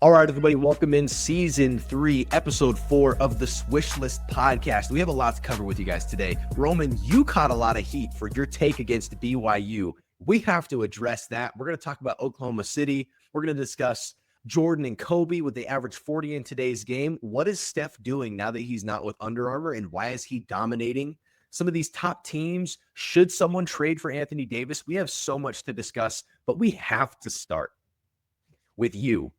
All right, everybody, welcome in Season 3, Episode 4 of the Swish List Podcast. We have a lot to cover with you guys today. Rhoman, you caught a lot of heat for your take against BYU. We have to address that. We're going to talk about Oklahoma City. We're going to discuss Jordan and Kobe with the average 40 in today's game. What is Steph doing now that he's not with Under Armour, and why is he dominating some of these top teams? Should someone trade for Anthony Davis? We have so much to discuss, but we have to start with you.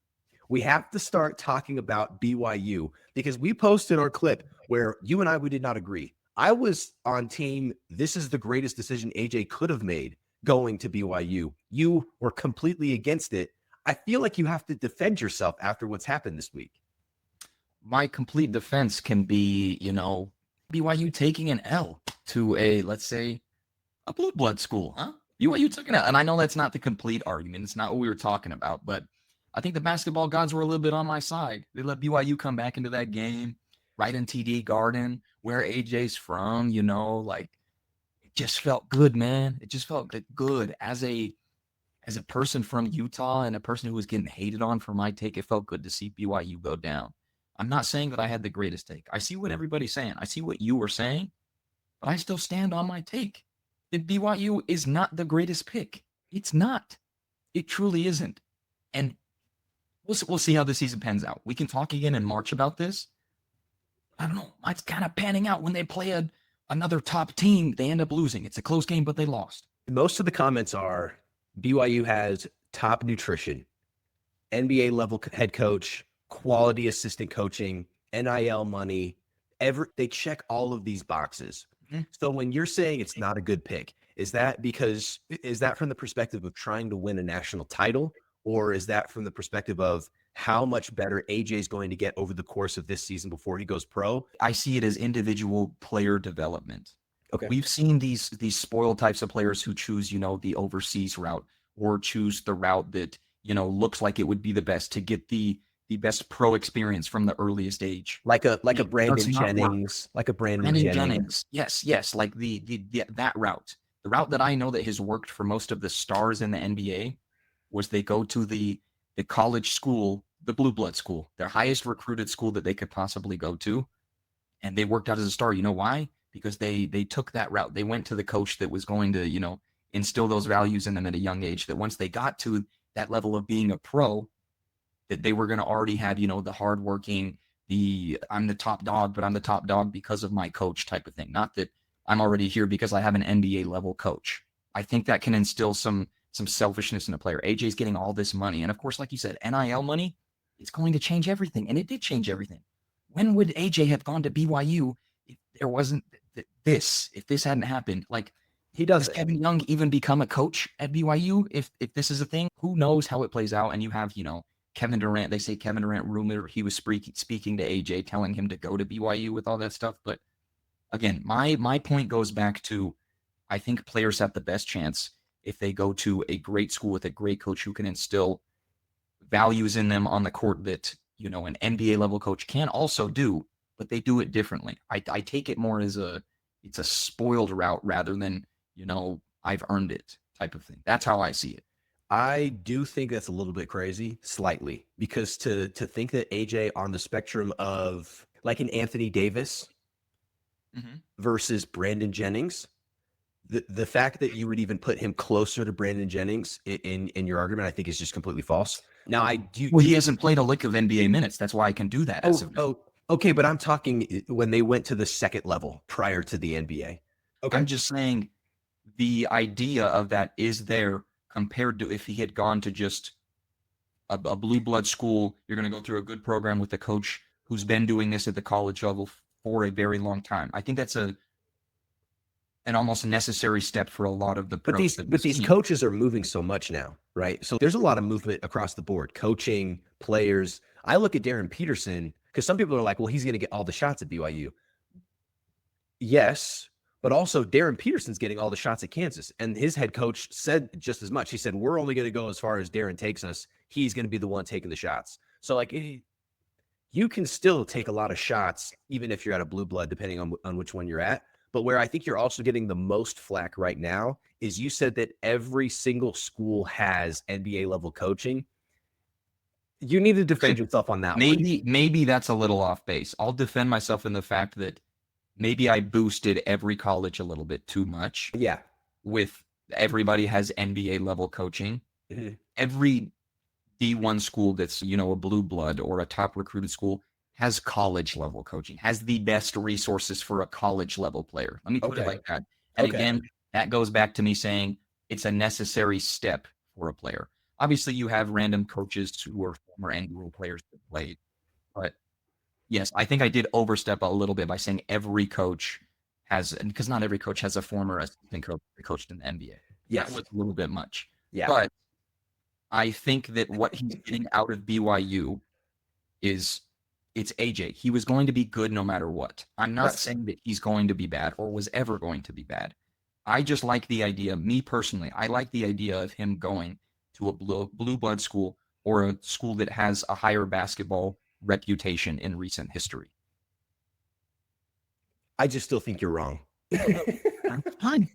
We have to start talking about BYU because we posted our clip where you and we did not agree. I was on team, this is the greatest decision AJ could have made going to BYU. You were completely against it. I feel like you have to defend yourself after what's happened this week. My complete defense can be, BYU taking an L to let's say, a blue blood school, huh? BYU took an L. And I know that's not the complete argument. It's not what we were talking about, but I think the basketball gods were a little bit on my side. They let BYU come back into that game right in TD Garden, where AJ's from, it just felt good, man. It just felt good as a person from Utah and a person who was getting hated on for my take. It felt good to see BYU go down. I'm not saying that I had the greatest take. I see what everybody's saying. I see what you were saying, but I still stand on my take. That BYU is not the greatest pick. It's not. It truly isn't. And we'll see how the season pans out. We can talk again in March about this. I don't know. It's kind of panning out when they play another top team. They end up losing. It's a close game, but they lost. Most of the comments are BYU has top nutrition, NBA level head coach, quality assistant coaching, NIL money. They check all of these boxes. Mm-hmm. So when you're saying it's not a good pick, is that from the perspective of trying to win a national title? Or is that from the perspective of how much better AJ is going to get over the course of this season before he goes pro? I see it as individual player development. Okay. We've seen these spoiled types of players who choose, the overseas route or choose the route that, looks like it would be the best to get the best pro experience from the earliest age. Like a Brandon Jennings. Like a Brandon Jennings. Yes. Like that route. The route that I know that has worked for most of the stars in the NBA was they go to the college school, the blue blood school, their highest recruited school that they could possibly go to. And they worked out as a star. You know why? Because they took that route. They went to the coach that was going to, instill those values in them at a young age, that once they got to that level of being a pro, that they were going to already have, the hardworking, I'm the top dog, but I'm the top dog because of my coach type of thing. Not that I'm already here because I have an NBA level coach. I think that can instill some selfishness in a player. AJ's getting all this money. And of course, like you said, NIL money, it's going to change everything. And it did change everything. When would AJ have gone to BYU if there wasn't if this hadn't happened? Like, does Kevin Young even become a coach at BYU if this is a thing? Who knows how it plays out? And you have, Kevin Durant, they say Kevin Durant rumor he was speaking to AJ, telling him to go to BYU with all that stuff. But again, my point goes back to, I think players have the best chance if they go to a great school with a great coach who can instill values in them on the court that, an NBA level coach can also do, but they do it differently. I take it more as it's a spoiled route rather than, I've earned it type of thing. That's how I see it. I do think that's a little bit crazy, slightly, because to think that AJ on the spectrum of like an Anthony Davis versus Brandon Jennings, the fact that you would even put him closer to Brandon Jennings in your argument, I think is just completely false. Now, he hasn't played a lick of NBA minutes. That's why I can do that. Okay, but I'm talking when they went to the second level prior to the NBA. Okay, I'm just saying the idea of that is there compared to if he had gone to just a blue blood school. You're going to go through a good program with a coach who's been doing this at the college level for a very long time. I think that's an almost necessary step for a lot of the pros. But these coaches are moving so much now, right? So there's a lot of movement across the board, coaching, players. I look at Darren Peterson because some people are like, well, he's going to get all the shots at BYU. Yes, but also Darren Peterson's getting all the shots at Kansas. And his head coach said just as much. He said, we're only going to go as far as Darren takes us. He's going to be the one taking the shots. So like you can still take a lot of shots, even if you're at a blue blood, depending on which one you're at. But where I think you're also getting the most flack right now is you said that every single school has NBA level coaching. You need to defend yourself on that one. Maybe that's a little off base. I'll defend myself in the fact that maybe I boosted every college a little bit too much. Yeah. With everybody has NBA level coaching. Mhm. Every D1 school that's, a blue blood or a top recruited school has college level coaching, has the best resources for a college level player. Let me put it like that. And again, that goes back to me saying it's a necessary step for a player. Obviously, you have random coaches who are former NBA players that played. But yes, I think I did overstep a little bit by saying every coach has, because not every coach has a former assistant coach that coached in the NBA. Yes. That was a little bit much. Yeah. But I think that what he's getting out of BYU is it's AJ. He was going to be good no matter what. I'm not saying that he's going to be bad or was ever going to be bad. I just like the idea, me personally, I like the idea of him going to a blue blood school or a school that has a higher basketball reputation in recent history. I just still think you're wrong. That's fine.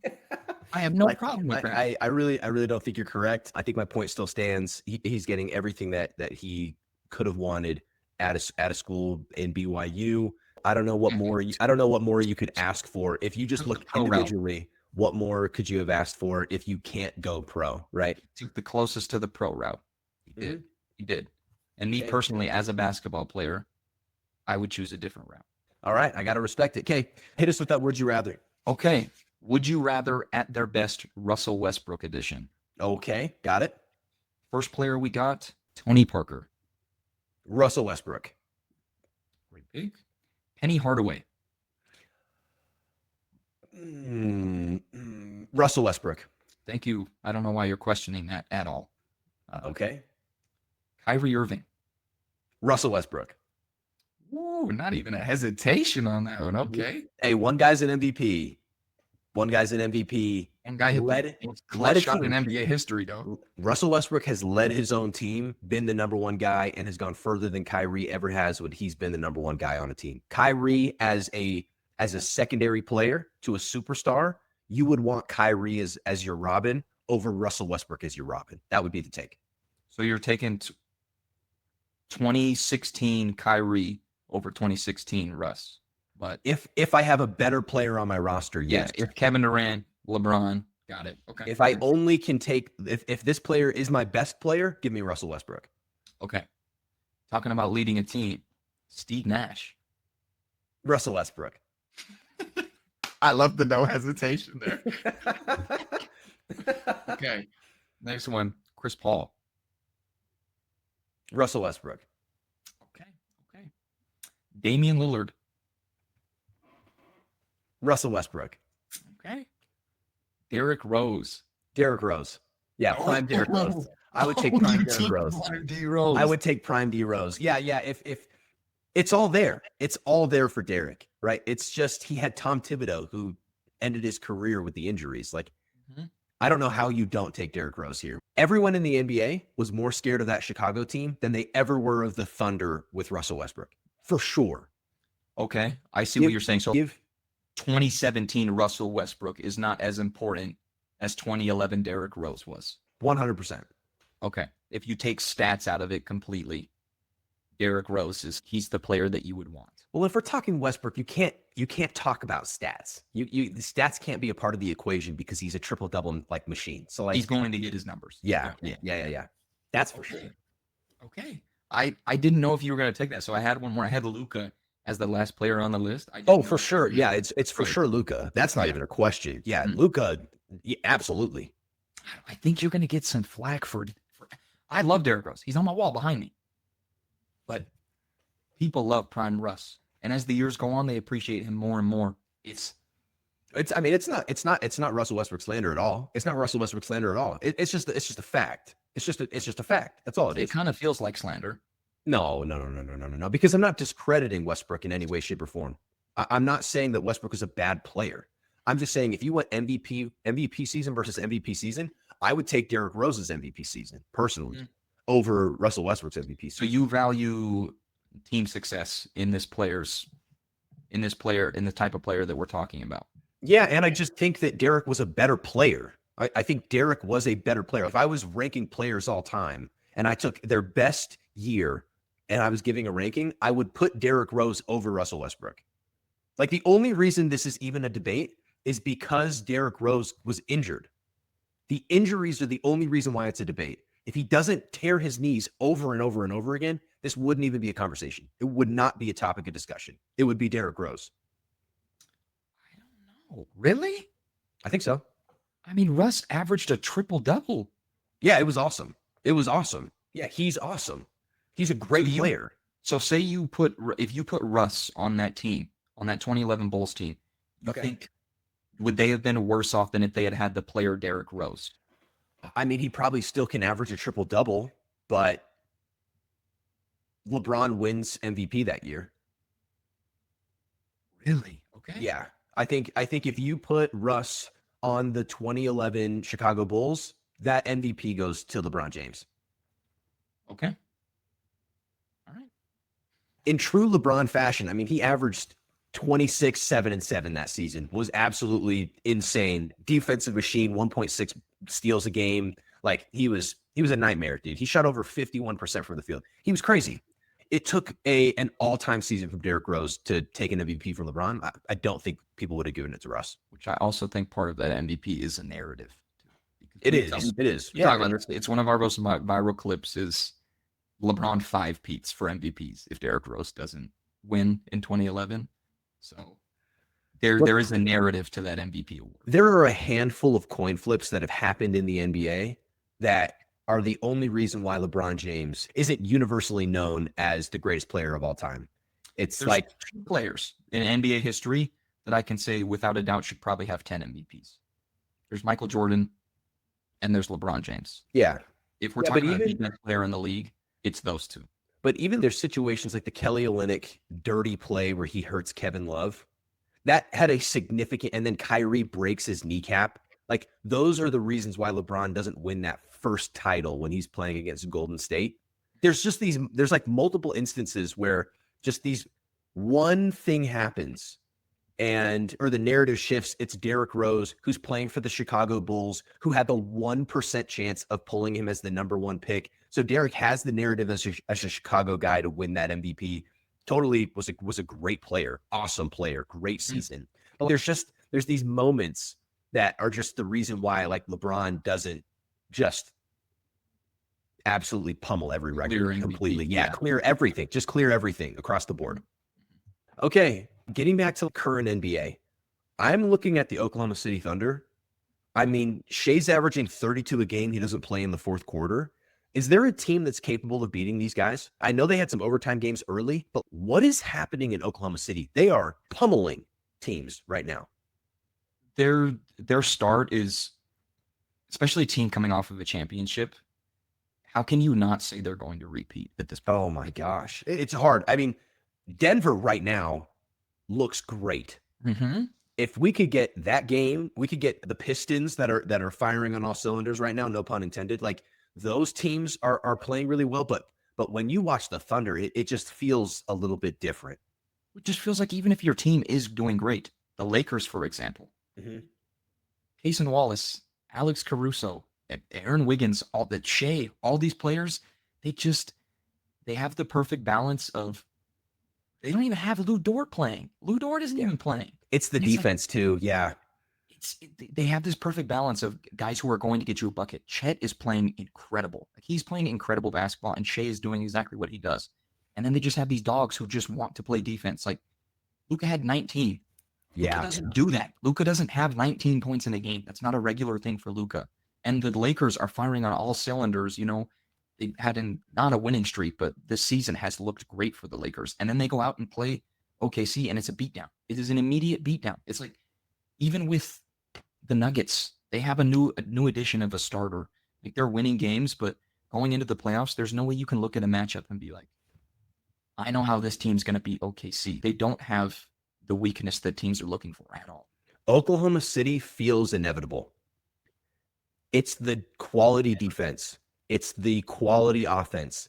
I have no problem with that. I really don't think you're correct. I think my point still stands. He's getting everything that he could have wanted at a school in BYU. I don't know what more you could ask for if you just look individually. What more could you have asked for if you can't go pro, right? Took the closest to the pro route. He did. And me personally, as a basketball player, I would choose a different route. All right, I gotta respect it. Okay, hit us with that would you rather. Okay. Would you rather at their best Russell Westbrook edition? Okay, got it. First player we got, Tony Parker. Russell Westbrook. Great pick. Penny Hardaway. Russell Westbrook. Thank you. I don't know why you're questioning that at all. Okay. Kyrie Irving. Russell Westbrook. Woo, not even a hesitation on that one. Okay. Hey, one guy's an MVP. One guy's an MVP. One guy who led a shot in NBA history, though. Russell Westbrook has led his own team, been the number one guy, and has gone further than Kyrie ever has when he's been the number one guy on a team. Kyrie as a secondary player to a superstar, you would want Kyrie as your Robin over Russell Westbrook as your Robin. That would be the take. So you're taking 2016 Kyrie over 2016 Russ. But if I have a better player on my roster, yes. If Kevin Durant, LeBron, got it. Okay. If I only can take if this player is my best player, give me Russell Westbrook. Okay. Talking about leading a team, Steve Nash. Russell Westbrook. I love the no hesitation there. Okay. Next one, Chris Paul. Russell Westbrook. Okay. Damian Lillard. Russell Westbrook. Okay. Derrick Rose. Derrick Rose. Yeah, prime Derrick Rose. I would take prime Derrick Rose. I would take prime D Rose. Yeah. If it's all there. It's all there for Derrick, right? It's just he had Tom Thibodeau who ended his career with the injuries. Like, I don't know how you don't take Derrick Rose here. Everyone in the NBA was more scared of that Chicago team than they ever were of the Thunder with Russell Westbrook. For sure. Okay. I see what you're saying. So 2017 Russell Westbrook is not as important as 2011 Derrick Rose was. 100%. Okay. If you take stats out of it completely, Derrick Rose he's the player that you would want. Well, if we're talking Westbrook, you can't talk about stats. The stats can't be a part of the equation because he's a triple double like machine. So like he's going to get his numbers. Yeah. That's for sure. Okay. I didn't know if you were going to take that. So I had one more. I had Luka as the last player on the list. For sure. Yeah, it's for sure Luka. That's not even a question. Yeah, Luka, absolutely. I think you're going to get some flack for I love Derrick Rose. He's on my wall behind me. But people love prime Russ. And as the years go on, they appreciate him more and more. It's not Russell Westbrook slander at all. It's not Russell Westbrook slander at all. It's just a fact. It's just a fact. That's all it is. It kind of feels like slander. No. Because I'm not discrediting Westbrook in any way, shape, or form. I'm not saying that Westbrook is a bad player. I'm just saying if you want MVP season versus MVP season, I would take Derrick Rose's MVP season personally over Russell Westbrook's MVP season. So you value team success in the type of player that we're talking about. Yeah, and I just think that Derrick was a better player. I think Derrick was a better player. If I was ranking players all time and I took their best year and I was giving a ranking, I would put Derrick Rose over Russell Westbrook. Like, the only reason this is even a debate is because Derrick Rose was injured. The injuries are the only reason why it's a debate. If he doesn't tear his knees over and over and over again, this wouldn't even be a conversation. It would not be a topic of discussion. It would be Derrick Rose. I don't know. Really? I think so. I mean, Russ averaged a triple-double. Yeah, it was awesome. It was awesome. Yeah, he's awesome. He's a great player. So if you put Russ on that team, on that 2011 Bulls team, you think, would they have been worse off than if they had had the player Derrick Rose? I mean, he probably still can average a triple-double, but LeBron wins MVP that year. Really? Okay. Yeah. I think if you put Russ on the 2011 Chicago Bulls, that MVP goes to LeBron James. Okay. All right. In true LeBron fashion, I mean, he averaged 26, 7, and 7 that season. Was absolutely insane. Defensive machine, 1.6 steals a game. Like, he was a nightmare, dude. He shot over 51% from the field. He was crazy. It took an all-time season from Derrick Rose to take an MVP from LeBron. I don't think people would have given it to Russ. Which I also think part of that MVP is a narrative. It is. Yeah, it's one of our most viral clips is LeBron 5-peats for MVPs if Derrick Rose doesn't win in 2011. So there is a narrative to that MVP award. There are a handful of coin flips that have happened in the NBA that are the only reason why LeBron James isn't universally known as the greatest player of all time. There's like 2 players in NBA history that I can say without a doubt should probably have 10 MVPs. There's Michael Jordan and there's LeBron James. Yeah. If we're talking about the best player in the league, it's those 2. But even there's situations like the Kelly Olynyk dirty play where he hurts Kevin Love. That had a significant, and then Kyrie breaks his kneecap. Like, those are the reasons why LeBron doesn't win that first title when he's playing against Golden State. There's like multiple instances where just one thing happens or the narrative shifts. It's Derrick Rose, who's playing for the Chicago Bulls, who had the 1% chance of pulling him as the number 1 pick. So Derrick has the narrative as a Chicago guy to win that MVP. Totally was a great player, awesome player, great season. But there's these moments that are just the reason why, like, LeBron doesn't just absolutely pummel every record completely. Yeah, clear everything. Just clear everything across the board. Okay, getting back to the current NBA, I'm looking at the Oklahoma City Thunder. I mean, Shea's averaging 32 a game. He doesn't play in the fourth quarter. Is there a team that's capable of beating these guys? I know they had some overtime games early, but what is happening in Oklahoma City? They are pummeling teams right now. Their start is, especially a team coming off of a championship, how can you not say they're going to repeat at this point? Oh my gosh. It's hard. I mean, Denver right now looks great. Mm-hmm. If we could get that game, we could get the Pistons that are firing on all cylinders right now, no pun intended. Like, those teams are playing really well, but when you watch the Thunder, it just feels a little bit different. It just feels like even if your team is doing great, the Lakers, for example, Cason Wallace, Alex Caruso, Aaron Wiggins, Shea, all these players, they have the perfect balance of, they don't even have Lou Dort playing. Lou Dort isn't even playing. It's the defense too. Yeah. They have this perfect balance of guys who are going to get you a bucket. Chet is playing incredible. Like, he's playing incredible basketball, and Shea is doing exactly what he does. And then they just have these dogs who just want to play defense. Like, Luka had 19. Yeah. Luka doesn't do that. Luka doesn't have 19 points in a game. That's not a regular thing for Luka. And the Lakers are firing on all cylinders. You know, they had not a winning streak, but this season has looked great for the Lakers. And then they go out and play OKC, and it's a beatdown. It is an immediate beatdown. It's like, even with the Nuggets, they have a new addition of a starter. Like, they're winning games, but going into the playoffs, there's no way you can look at a matchup and be like, I know how this team's going to beat OKC. They don't have the weakness that teams are looking for at all. Oklahoma City feels inevitable. It's the quality defense. It's the quality offense.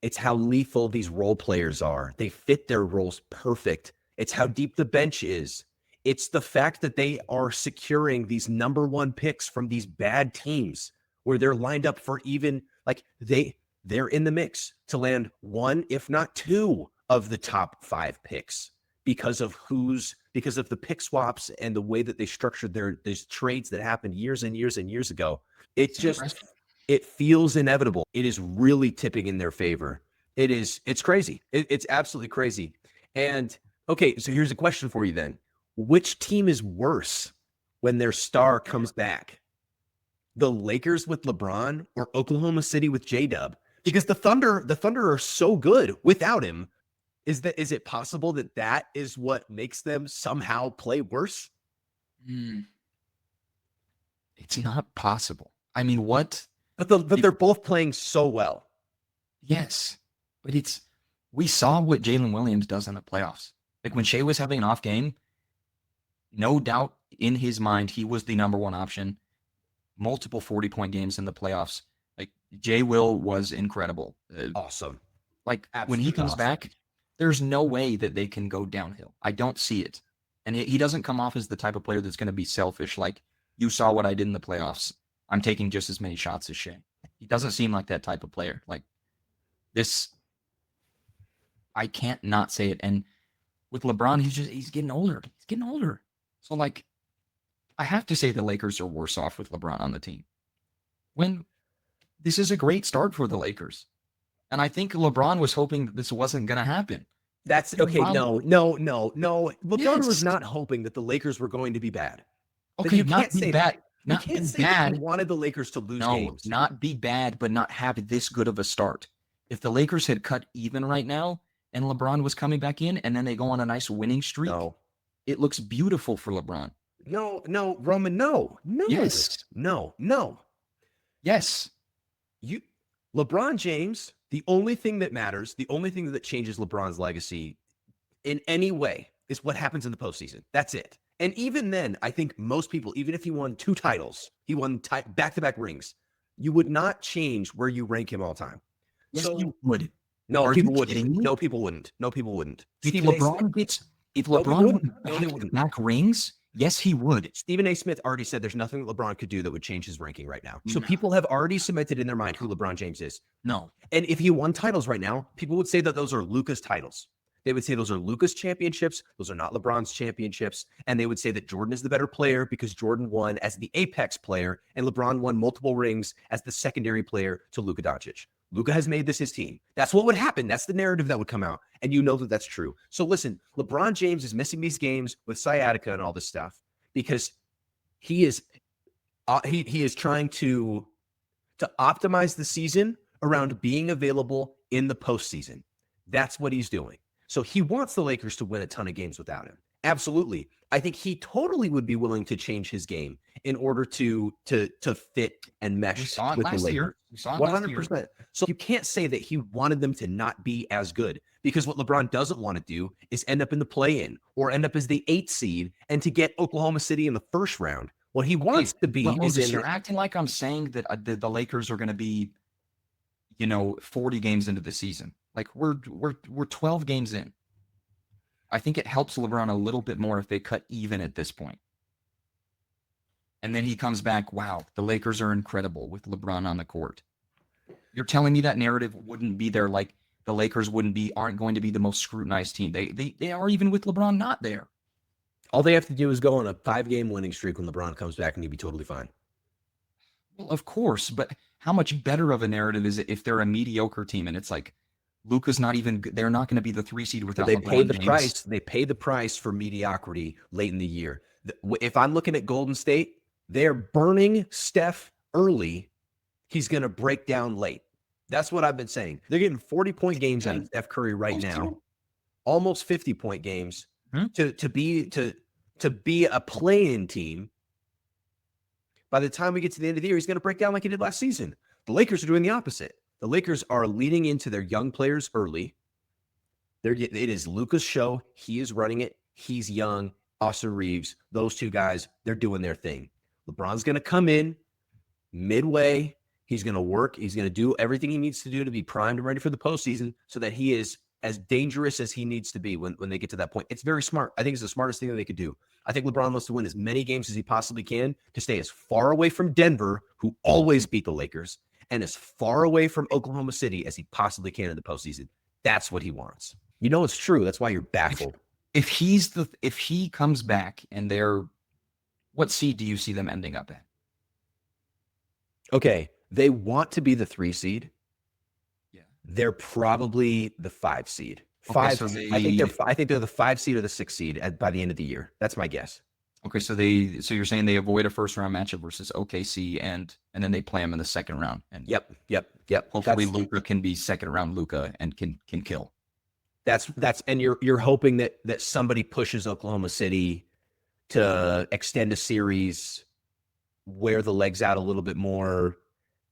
It's how lethal these role players are. They fit their roles perfect. It's how deep the bench is. It's the fact that they are securing these number 1 picks from these bad teams where they're lined up for even, like, they're in the mix to land one, if not two, of the top 5 picks because of the pick swaps and the way that they structured these trades that happened years and years and years ago. It feels inevitable. It is really tipping in their favor. It's crazy. It's absolutely crazy. And okay, so here's a question for you then. Which team is worse when their star comes back? The Lakers with LeBron or Oklahoma City with J-Dub? Because the Thunder are so good without him. Is it possible that is what makes them somehow play worse? It's not possible. I mean, what? But they're both playing so well. Yes, but we saw what Jalen Williams does in the playoffs. Like when Shea was having an off game, no doubt in his mind he was the number one option. Multiple 40-point games in the playoffs. Like J. Will was incredible. Awesome. Like absolutely when he comes back, there's no way that they can go downhill. I don't see it. And he doesn't come off as the type of player that's going to be selfish. Like, you saw what I did in the playoffs. I'm taking just as many shots as Shea. He doesn't seem like that type of player. Like this, I can't not say it. And with LeBron, he's getting older. He's getting older. So like, I have to say the Lakers are worse off with LeBron on the team. When this is a great start for the Lakers. And I think LeBron was hoping that this wasn't going to happen. That's okay. No. LeBron Yes. was not hoping that the Lakers were going to be bad. Okay, you not can't be say bad. You Not can't be say that he bad. wanted the Lakers to lose No, games. not be bad, but not have this good of a start. If the Lakers had cut even right now and LeBron was coming back in and then they go on a nice winning streak, it looks beautiful for LeBron. No, Rhoman, no. Yes. No. Yes. LeBron James, the only thing that matters, the only thing that changes LeBron's legacy in any way is what happens in the postseason. That's it. And even then, I think most people, even if he won 2 titles, he won back-to-back rings, you would not change where you rank him all time. Yes, So you would. No, Are people you wouldn't. kidding me? No, people wouldn't. If Stephen A. LeBron Smith- wins back rings, yes, he would. Stephen A. Smith already said there's nothing that LeBron could do that would change his ranking right now. So people have already cemented in their mind who LeBron James is. No. And if he won titles right now, people would say that those are Luka's titles. They would say those are Luka's championships. Those are not LeBron's championships. And they would say that Jordan is the better player because Jordan won as the apex player and LeBron won multiple rings as the secondary player to Luka Doncic. Luka has made this his team. That's what would happen. That's the narrative that would come out. And you know that that's true. So listen, LeBron James is missing these games with sciatica and all this stuff because he is trying to optimize the season around being available in the postseason. That's what he's doing. So he wants the Lakers to win a ton of games without him. Absolutely. I think he totally would be willing to change his game in order to fit and mesh with the Lakers. 100%. So you can't say that he wanted them to not be as good because what LeBron doesn't want to do is end up in the play-in or end up as the 8th seed and to get Oklahoma City in the first round. What he wants to be is you're acting like I'm saying that the Lakers are going to be, 40 games into the season. Like we're 12 games in. I think it helps LeBron a little bit more if they cut even at this point. And then he comes back, wow, the Lakers are incredible with LeBron on the court. You're telling me that narrative wouldn't be there, like the Lakers aren't going to be the most scrutinized team. They are even with LeBron not there. All they have to do is go on a 5-game winning streak when LeBron comes back and he'll be totally fine. Well, of course, but how much better of a narrative is it if they're a mediocre team and it's like, Luka's not even. They're not going to be the 3 seed without. They LeBron pay the James. price. They pay the price for mediocrity late in the year. If I'm looking at Golden State, they're burning Steph early. He's going to break down late. That's what I've been saying. They're getting 40-point games out of Steph Curry right now, almost 50-point games to be a play-in team. By the time we get to the end of the year, he's going to break down like he did last season. The Lakers are doing the opposite. The Lakers are leading into their young players early. It is Luka's show. He is running it. He's young. Austin Reeves, those 2 guys, they're doing their thing. LeBron's going to come in midway. He's going to work. He's going to do everything he needs to do to be primed and ready for the postseason so that he is as dangerous as he needs to be when they get to that point. It's very smart. I think it's the smartest thing that they could do. I think LeBron wants to win as many games as he possibly can to stay as far away from Denver, who always beat the Lakers, and as far away from Oklahoma City as he possibly can in the postseason. That's what he wants. You know, it's true. That's why you're baffled. If he comes back and what seed do you see them ending up at? Okay, they want to be the 3 seed. Yeah, they're probably the 5 seed. Okay, so I think they're the 5 seed or the 6 seed by the end of the year. That's my guess. Okay, so you're saying they avoid a first round matchup versus OKC, and then they play them in the second round. And Yep. hopefully Luka can be second round Luka and can kill. That's and you're hoping that somebody pushes Oklahoma City to extend a series, wear the legs out a little bit more.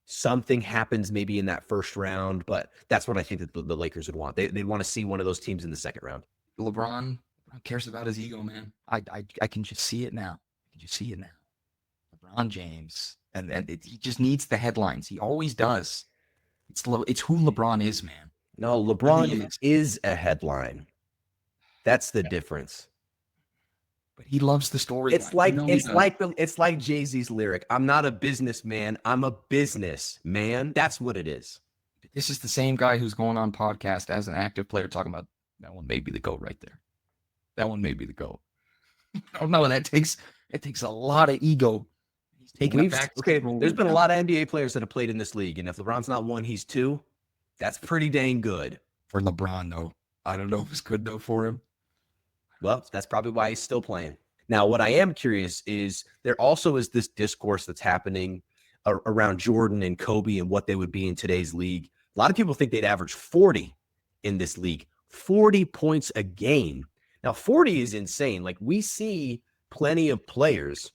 Something happens maybe in that first round, but that's what I think that the Lakers would want. They want to see one of those teams in the second round. LeBron cares about his ego, man. I can just see it now. LeBron James, and he just needs the headlines. He always does. It's who LeBron is, man. No, LeBron is a headline. That's the difference. But he loves the story. It's like Jay-Z's lyric. I'm not a businessman. I'm a business man. That's what it is. This is the same guy who's going on podcast as an active player talking about that one may be the GOAT right there. That one may be the GOAT. Oh no, it takes a lot of ego. He's taking it back. Okay, there's been a lot of NBA players that have played in this league, and if LeBron's not 1, he's 2. That's pretty dang good. For LeBron, though. I don't know if it's good, though, for him. Well, that's probably why he's still playing. Now, what I am curious is there also is this discourse that's happening around Jordan and Kobe and what they would be in today's league. A lot of people think they'd average 40 in this league, 40 points a game. Now, 40 is insane. Like, we see plenty of players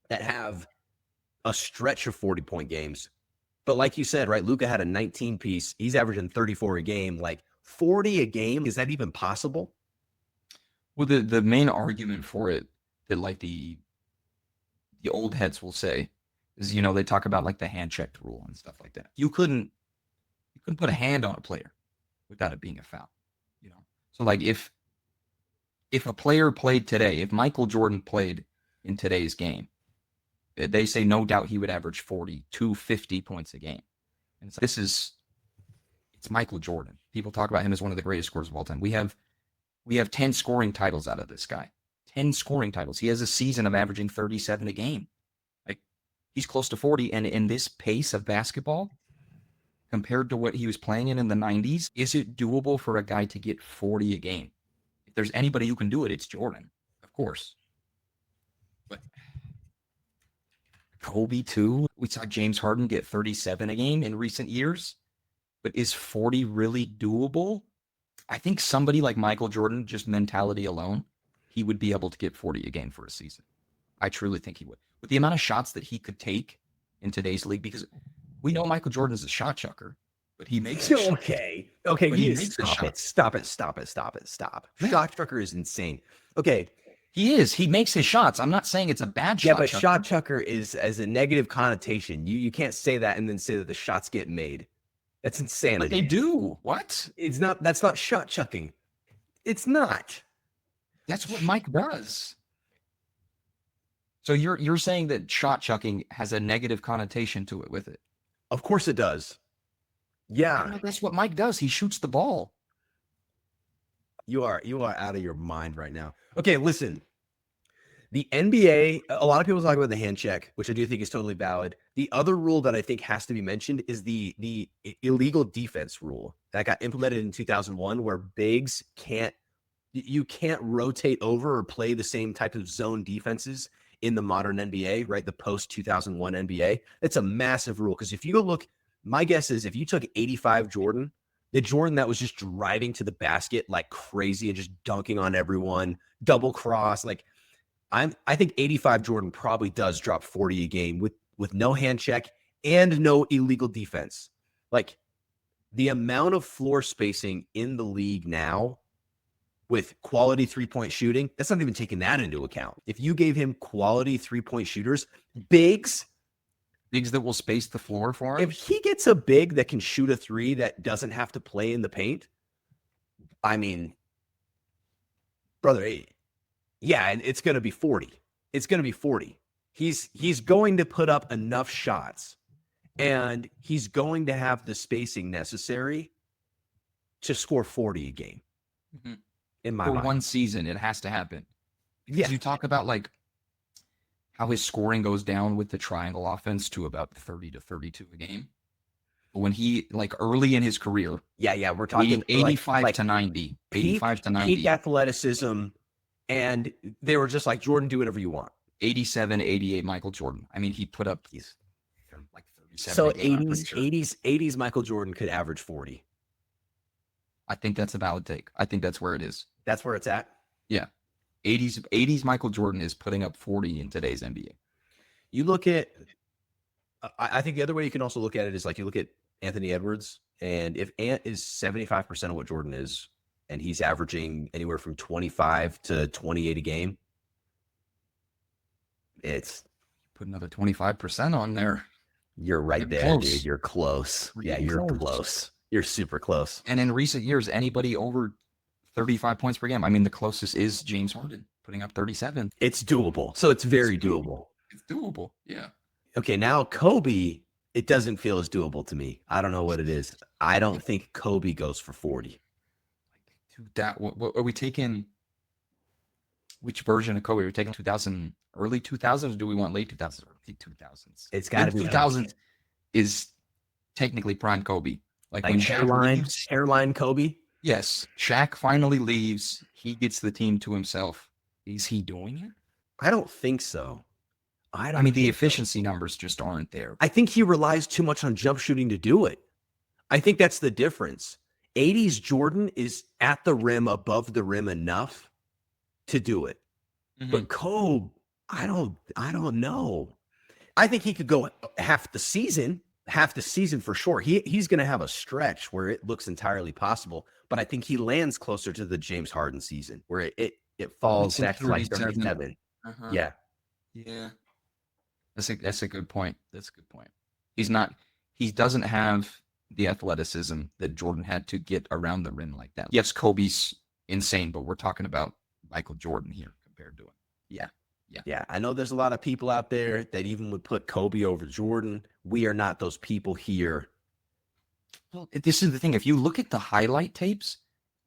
that have a stretch of 40-point games. But like you said, right, Luka had a 19 piece. He's averaging 34 a game. Like 40 a game, is that even possible? Well, the main argument for it that like the old heads will say is, they talk about like the hand checked rule and stuff like that. You couldn't put a hand on a player without it being a foul. So like if a player played today, if Michael Jordan played in today's game, they say no doubt he would average 40 to 50 points a game. And it's Michael Jordan. People talk about him as one of the greatest scorers of all time. We have 10 scoring titles out of this guy. 10 scoring titles. He has a season of averaging 37 a game. Like, he's close to 40. And in this pace of basketball, compared to what he was playing in the 90s, is it doable for a guy to get 40 a game? If there's anybody who can do it, it's Jordan, of course. But Kobe, too. We saw James Harden get 37 a game in recent years. But is 40 really doable? I think somebody like Michael Jordan, just mentality alone, he would be able to get 40 a game for a season. I truly think he would. With the amount of shots that he could take in today's league, because we know Michael Jordan is a shot chucker, but he makes it. Okay. Stop it. Shot chucker is insane. Okay. He is. He makes his shots. I'm not saying it's a bad shot. Yeah, but shot chucker is as a negative connotation. You can't say that and then say that the shots get made. That's insanity. But they do. What? It's not. That's not shot chucking. It's not. That's what Mike does. So you're saying that shot chucking has a negative connotation to it with it? Of course it does. Yeah. That's what Mike does. He shoots the ball. You are out of your mind right now. Okay, listen. The NBA, a lot of people talk about the hand check, which I do think is totally valid. The other rule that I think has to be mentioned is the illegal defense rule that got implemented in 2001, where bigs can't rotate over or play the same type of zone defenses in the modern NBA, right? The post 2001 NBA. It's a massive rule, because if you go look, my guess is if you took 85 Jordan, the Jordan that was just driving to the basket like crazy and just dunking on everyone, double cross, like I think 85 Jordan probably does drop 40 a game with no hand check and no illegal defense. Like, the amount of floor spacing in the league now with quality 3-point shooting, that's not even taking that into account. If you gave him quality 3-point shooters, bigs that will space the floor for him. If he gets a big that can shoot a 3 that doesn't have to play in the paint, I mean, brother, yeah, and it's going to be 40. It's going to be 40. He's going to put up enough shots And he's going to have the spacing necessary to score 40 a game. Mhm. In my For mind. one season, it has to happen. Yeah. You talk about like how his scoring goes down with the triangle offense to about 30 to 32 a game. But when he, like early in his career, Yeah. We're talking 85 to 90, 85 to 90, peak athleticism. And they were just like, Jordan, do whatever you want. 87, 88 Michael Jordan. I mean, he put up like 37. So a game, I'm pretty sure. 80s Michael Jordan could average 40. I think that's a valid take. I think that's where it is. That's where it's at. Yeah. 80s Michael Jordan is putting up 40 in today's NBA. You look at, I think the other way you can also look at it is like you look at Anthony Edwards, and if Ant is 75% of what Jordan is, and he's averaging anywhere from 25 to 28 a game, it's Put another 25% on there. You're right You're there, close. dude. You're close. We're Yeah, getting you're close. close. You're super close. And in recent years, anybody over 35 points per game. I mean, the closest is James Harden putting up 37. It's doable. So it's very doable. It's doable. Yeah. Okay, now Kobe, it doesn't feel as doable to me. I don't know what it is. I don't think Kobe goes for 40. What are we taking? Which version of Kobe? Are we taking 2000, early 2000s, or do we want late 2000s, early 2000s? It's got to be 2000s is technically prime Kobe. Like when Shaq leaves, hairline Kobe. yes, Shaq finally leaves. He gets the team to himself. Is he doing it? I don't think so. I mean, the efficiency numbers just aren't there. I think he relies too much on jump shooting to do it. I think that's the difference. 80s Jordan is at the rim, above the rim enough to do it. But Kobe, I don't know. I think he could go half the season for sure. He's going to have a stretch where it looks entirely possible, but I think he lands closer to the James Harden season where it falls back to like 37. Uh-huh. Yeah. Yeah. That's a good point. That's a good point. He doesn't have the athleticism that Jordan had to get around the rim like that. Yes, Kobe's insane, but we're talking about Michael Jordan here compared to him. Yeah. I know there's a lot of people out there that even would put Kobe over Jordan. We are not those people here. Well, this is the thing. If you look at the highlight tapes,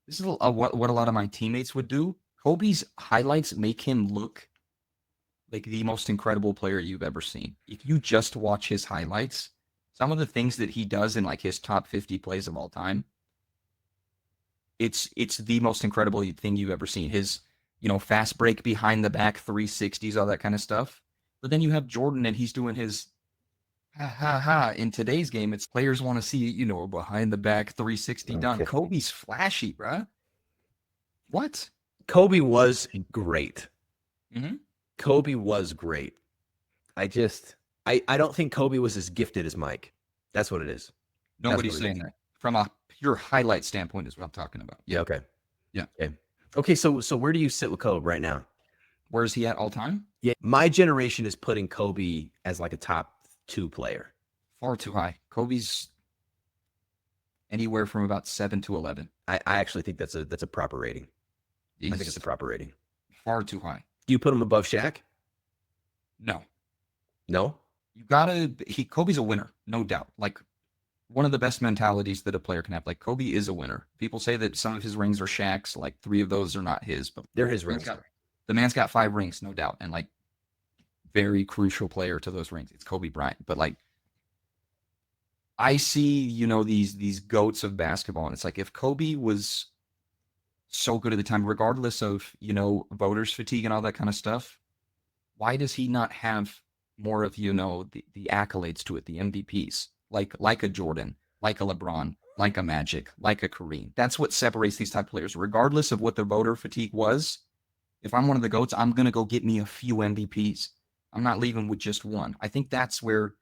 this is what a lot of my teammates would do. Kobe's highlights make him look like the most incredible player you've ever seen. If you just watch his highlights, some of the things that he does in like his top 50 plays of all time, it's the most incredible thing you've ever seen. His, fast break behind the back 360s, all that kind of stuff. But then you have Jordan and he's doing his ha. In today's game, it's players want to see, behind the back 360 dunk. Kobe's flashy, bruh. What? Kobe was great. Mm-hmm. Kobe was great. I don't think Kobe was as gifted as Mike. That's what it is. Nobody's saying that. From a pure highlight standpoint is what I'm talking about. Yeah. Okay. Yeah. Okay. So where do you sit with Kobe right now? Where is he at all time? Yeah. My generation is putting Kobe as like a top 2 player. Far too high. Kobe's anywhere from about 7 to 11. I actually think that's a proper rating. He's I think it's a proper rating. far too high. Do you put him above Shaq? No. No? Kobe's a winner, no doubt. Like one of the best mentalities that a player can have. Like Kobe is a winner. People say that some of his rings are Shaq's, like 3 of those are not his, but They're his rings. The man's got 5 rings, no doubt. And like very crucial player to those rings. It's Kobe Bryant. But like I see, these goats of basketball. And it's like if Kobe was so good at the time, regardless of, voters fatigue and all that kind of stuff, why does he not have more of, the accolades to it, the MVPs, like a Jordan, like a LeBron, like a Magic, like a Kareem? That's what separates these type of players, regardless of what the voter fatigue was. If I'm one of the GOATs, I'm going to go get me a few MVPs. I'm not leaving with just one. I think that's where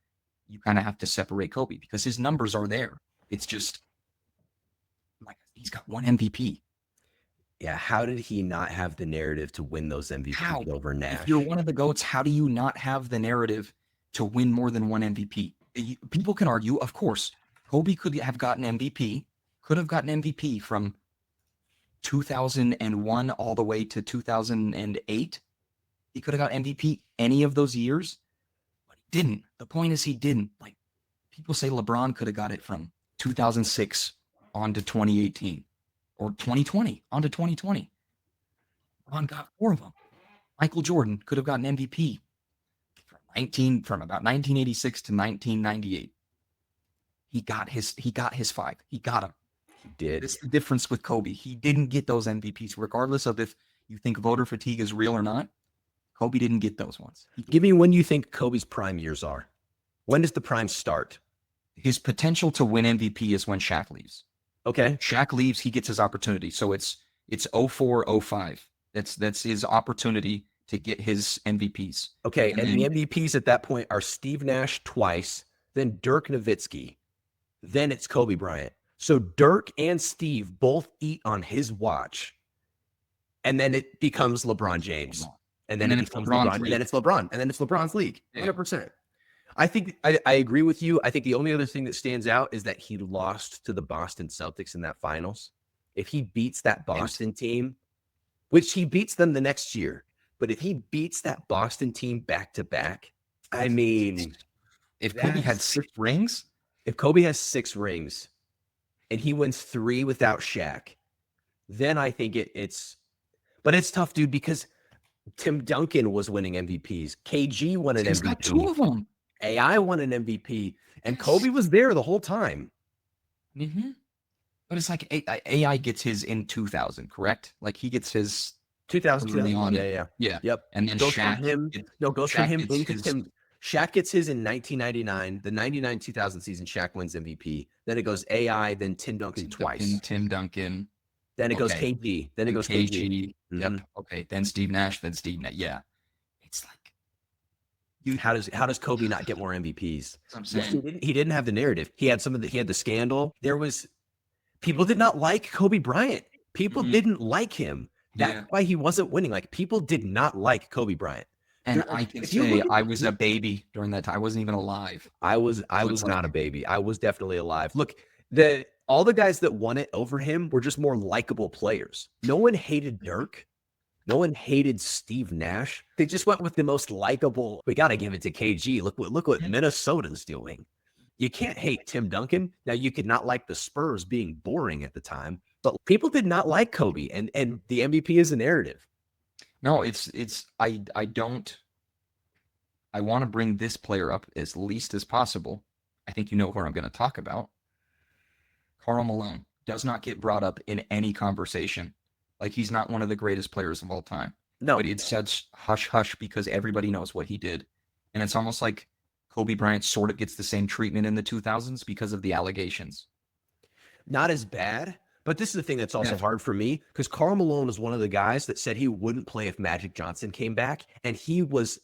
you kind of have to separate Kobe because his numbers are there. It's just like he's got one MVP. Yeah, how did he not have the narrative to win those MVPs over Nash? If you're one of the GOATs, how do you not have the narrative to win more than one MVP? People can argue, of course, Kobe could have gotten MVP from 2001 all the way to 2008. He could have got MVP any of those years, but he didn't. The point is he didn't. Like, People say LeBron could have got it from 2006 on to 2018 or 2020 on to 2020. LeBron got 4 of them. Michael Jordan could have gotten MVP from about 1986 to 1998. He got his 5. He got them. He did. It's the difference with Kobe. He didn't get those MVPs, regardless of if you think voter fatigue is real or not. Kobe didn't get those ones. Give me when you think Kobe's prime years are. When does the prime start? His potential to win MVP is when Shaq leaves. Okay. Shaq leaves, he gets his opportunity. So it's 04, 05. That's his opportunity to get his MVPs. Okay, and the MVPs at that point are Steve Nash twice, then Dirk Nowitzki, then it's Kobe Bryant. So Dirk and Steve both eat on his watch, and then it becomes LeBron James, and then it becomes LeBron, and then it's LeBron, and then it's LeBron's league. 100%. I think I agree with you. I think the only other thing that stands out is that he lost to the Boston Celtics in that finals. If he beats that Boston team, which he beats them the next year, but if he beats that Boston team back to back, I mean, if Kobe had 6 rings, if Kobe has 6 rings and he wins 3 without Shaq, then I think it's, but it's tough, dude, because Tim Duncan was winning MVPs. KG won an MVP. He's got 2 of them. AI won an MVP, and Kobe was there the whole time. Mm-hmm. But it's like AI gets his in 2000, correct? Like he gets his 2000. Yeah. Yep. And then Shaq goes from him. Shaq gets his in 1999. The 99-2000 season, Shaq wins MVP. Then it goes AI. Then Tim Duncan twice. Tim Duncan. Then it goes KG. Then it goes KG. Yep. Okay. Then Steve Nash. Then Steve Nash. Yeah. It's like, how does Kobe not get more MVPs? I'm saying. He didn't have the narrative. He had he had the scandal. People did not like Kobe Bryant. People didn't like him. That's why he wasn't winning. Like, people did not like Kobe Bryant. And I can say I was a baby during that time. I wasn't even alive. I was not a baby. I was definitely alive. Look, all the guys that won it over him were just more likable players. No one hated Dirk. No one hated Steve Nash. They just went with the most likable. We got to give it to KG. Look what Minnesota's doing. You can't hate Tim Duncan. Now, you could not like the Spurs being boring at the time, but people did not like Kobe, and the MVP is a narrative. No, I want to bring this player up as least as possible. I think you know who I'm going to talk about. Karl Malone does not get brought up in any conversation. Like, he's not one of the greatest players of all time. No. But it's such hush-hush because everybody knows what he did. And it's almost like Kobe Bryant sort of gets the same treatment in the 2000s because of the allegations. Not as bad, but this is the thing that's also hard for me, because Karl Malone was one of the guys that said he wouldn't play if Magic Johnson came back, and he was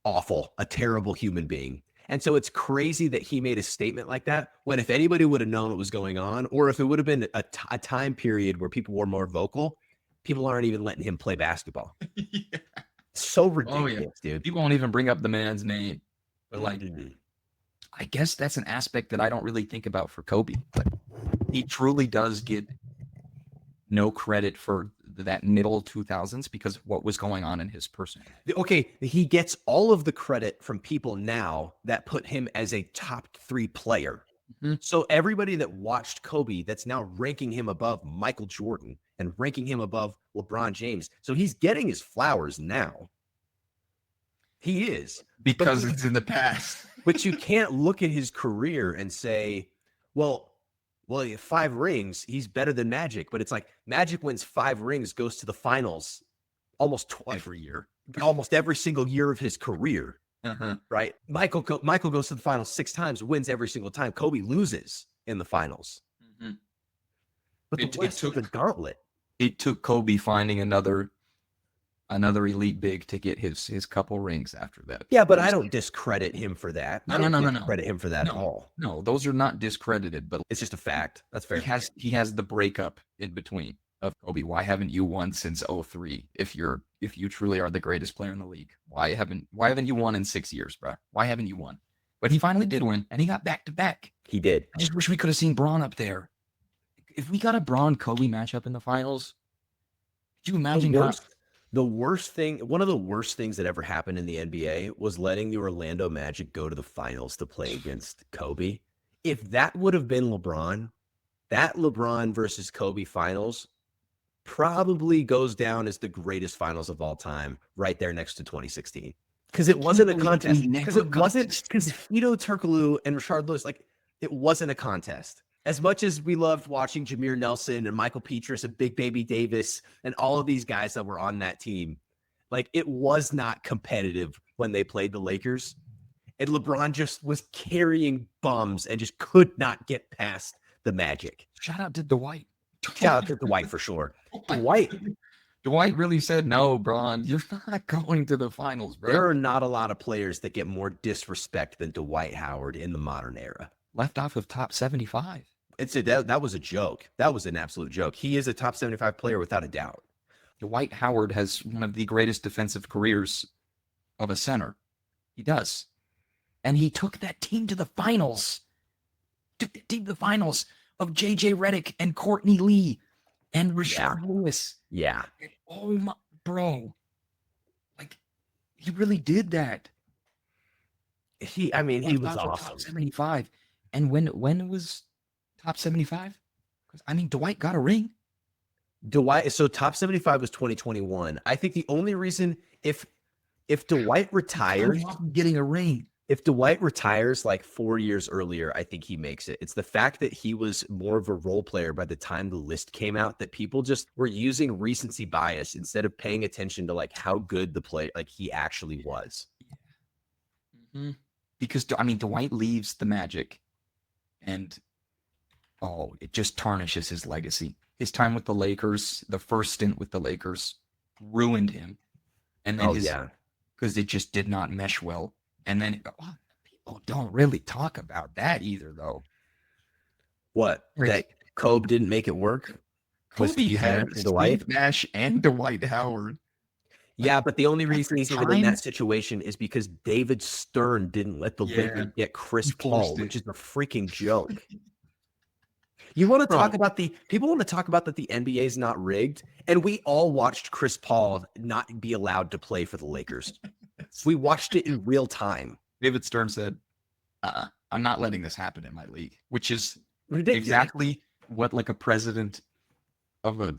awful, a terrible human being. And so it's crazy that he made a statement like that, when if anybody would have known what was going on, or if it would have been a time period where people were more vocal, people aren't even letting him play basketball. Yeah. So ridiculous, dude. People won't even bring up the man's name. But like, I guess that's an aspect that I don't really think about for Kobe. But he truly does get no credit for that middle 2000s because of what was going on in his person. Okay, he gets all of the credit from people now that put him as a top 3 player. Mm-hmm. So everybody that watched Kobe, that's now ranking him above Michael Jordan and ranking him above LeBron James. So he's getting his flowers now. He is. Because it's in the past. But you can't look at his career and say, well, he had 5 rings. He's better than Magic. But it's like Magic wins 5 rings, goes to the finals almost twice every year, almost every single year of his career. Right? Michael goes to the finals 6 times, wins every single time. Kobe loses in the finals. Mm-hmm. But it took the gauntlet. It took Kobe finding another elite big to get his couple rings after that. Yeah, but I don't discredit him for that. No. Credit him for that at all. No, those are not discredited, but it's just a fact. That's fair. He has the breakup in between of Kobe. Why haven't you won since 2003? If you truly are the greatest player in the league, why haven't you won in 6 years, bro? Why haven't you won? But he finally did win, and he got back to back. He did. I just wish we could have seen Braun up there. If we got a Braun Kobe matchup in the finals, could you imagine One of the worst things that ever happened in the NBA was letting the Orlando Magic go to the finals to play against Kobe. If that would have been LeBron, that LeBron versus Kobe finals probably goes down as the greatest finals of all time, right there next to 2016. Because it wasn't a contest. Because Hedo Turkoglu and Rashard Lewis, like, it wasn't a contest. As much as we loved watching Jameer Nelson and Michael Petrus and Big Baby Davis and all of these guys that were on that team, like, it was not competitive when they played the Lakers. And LeBron just was carrying bums and just could not get past the Magic. Shout out to Dwight. Shout out to Dwight for sure. Dwight really said, no, Bron, you're not going to the finals, bro. There are not a lot of players that get more disrespect than Dwight Howard in the modern era. Left off of top 75. That was a joke. That was an absolute joke. He is a top 75 player without a doubt. Dwight Howard has one of the greatest defensive careers of a center. He does. And he took that team to the finals. Took the team to the finals of J.J. Redick and Courtney Lee and Rashard Lewis. Yeah. Oh, my, bro. Like, he really did that. He was awesome. Top 75. And when was top 75? Because, I mean, Dwight got a ring. So top 75 was 2021. I think the only reason if Dwight retires, getting a ring. If Dwight retires like 4 years earlier, I think he makes it. It's the fact that he was more of a role player by the time the list came out that people just were using recency bias instead of paying attention to like how good the play like he actually was. Mm-hmm. Because I mean, Dwight leaves the Magic, and it just tarnishes his legacy. His time with the Lakers, the first stint with the Lakers, ruined him, and then because it just did not mesh well. And then people don't really talk about that either, though. What? That Kobe didn't make it work? Kobe had Steve Nash and Dwight Howard. Yeah, but the only reason he's even in that situation is because David Stern didn't let the Lakers get Chris Paul, which is a freaking joke. You want to talk about people want to talk about that the NBA is not rigged, and we all watched Chris Paul not be allowed to play for the Lakers. We watched it in real time. David Stern said, I'm not letting this happen in my league, which is ridiculous. Exactly what like a president of a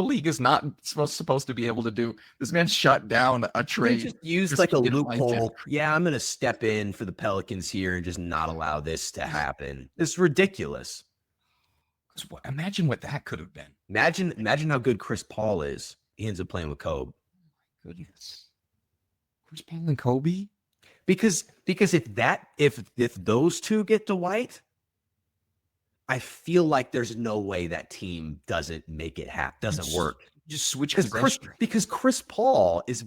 league is not supposed to be able to do. This man shut down a trade. He just used like a loophole. Yeah, I'm going to step in for the Pelicans here and just not allow this to happen. It's ridiculous. Imagine what that could have been. Imagine how good Chris Paul is. He ends up playing with Kobe. Oh my goodness. Chris Paul and Kobe? Because if those two get Dwight, I feel like there's no way that team doesn't make it happen. Doesn't work. Just switch because Chris Paul is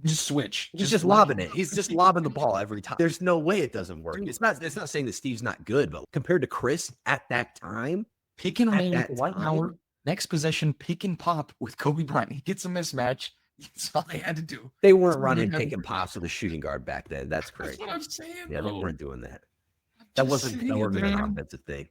just switch. He's just lobbing it. He's just lobbing the ball every time. There's no way it doesn't work. It's not saying that Steve's not good, but compared to Chris at that time, pick and roll with Dwight Howard. Next possession, pick and pop with Kobe Bryant. He gets a mismatch. That's all they had to do. They weren't running pick and pops with a shooting guard back then. That's great. That's what I'm saying. Yeah, they weren't doing that. That wasn't an offensive thing.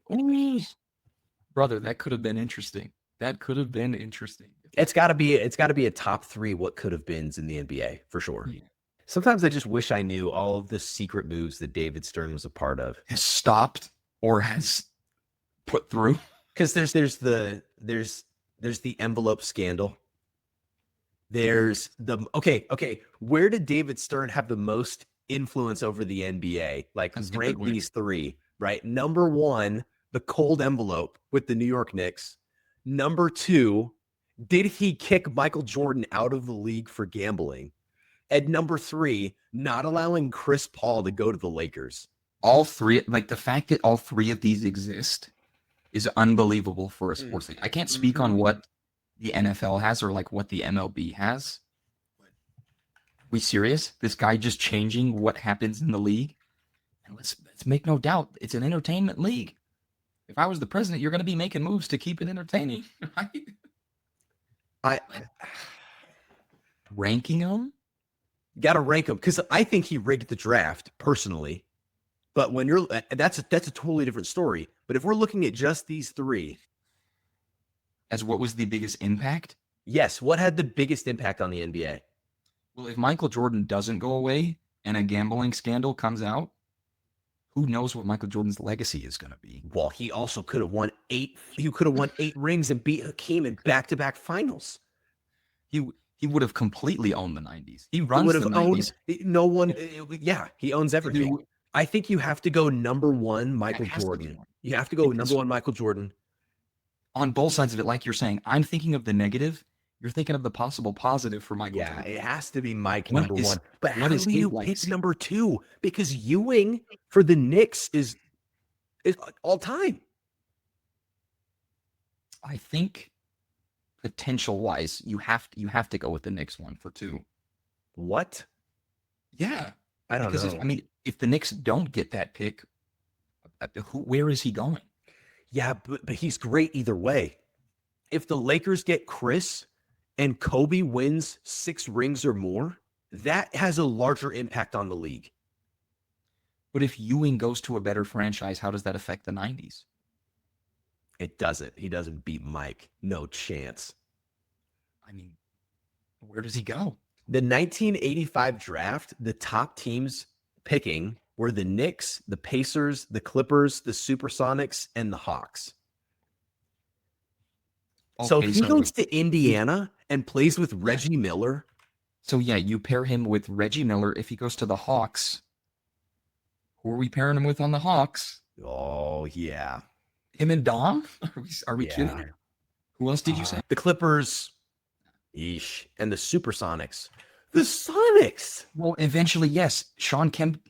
Brother, that could have been interesting. It's got to be a top 3 what could have beens in the NBA for sure. Yeah. Sometimes I just wish I knew all of the secret moves that David Stern was a part of. Has stopped or has put through. Because there's the envelope scandal. There's the okay. Where did David Stern have the most influence over the NBA? Like rank these 3, right? Number 1, the cold envelope with the New York Knicks. Number 2, did he kick Michael Jordan out of the league for gambling? And number 3, not allowing Chris Paul to go to the Lakers. All 3, like the fact that all 3 of these exist is unbelievable for a sports league. I can't speak on what the NFL has or like what the MLB has. We serious? This guy just changing what happens in the league? And let's make no doubt, it's an entertainment league. If I was the president, you're going to be making moves to keep it entertaining, right? Ranking him? Got to rank him because I think he rigged the draft personally. But when that's a totally different story. But if we're looking at just these 3, as what was the biggest impact? Yes. What had the biggest impact on the NBA? Well, if Michael Jordan doesn't go away and a gambling scandal comes out, who knows what Michael Jordan's legacy is going to be? Well, he also could have won 8. He could have won 8 rings and beat Hakeem in back-to-back finals. He would have completely owned the 90s. He He runs would the have 90s. owned no one. Yeah, he owns everything. Dude, I think you have to go number one, Michael has to be Jordan. one. You have to go Because- number one, Michael Jordan. on both sides of it, like you're saying, I'm thinking of the negative. You're thinking of the possible positive for Michael Yeah, Jordan. it has to be Mike What number is- one. But what how is do his you pick legacy? number 2? Because Ewing for the Knicks is all time. I think potential wise, you have to go with the Knicks one for 2. What? Yeah, I don't because know. if the Knicks don't get that pick, where is he going? Yeah, but he's great either way. If the Lakers get Chris and Kobe wins 6 rings or more, that has a larger impact on the league. But if Ewing goes to a better franchise, how does that affect the 90s? It doesn't. He doesn't beat Mike. No chance. I mean, where does he go? The 1985 draft, the top teams picking were the Knicks, the Pacers, the Clippers, the Supersonics, and the Hawks. So Okay, if he goes to Indiana and plays with Reggie Miller, So yeah, you pair him with Reggie Miller. If he goes to the Hawks, who are we pairing him with on the Hawks? oh yeah. Him and Dom? Are we Yeah. kidding? Who else did you say? The Clippers, yeesh, and the Supersonics. The Sonics. Well, eventually, yes. Sean Kemp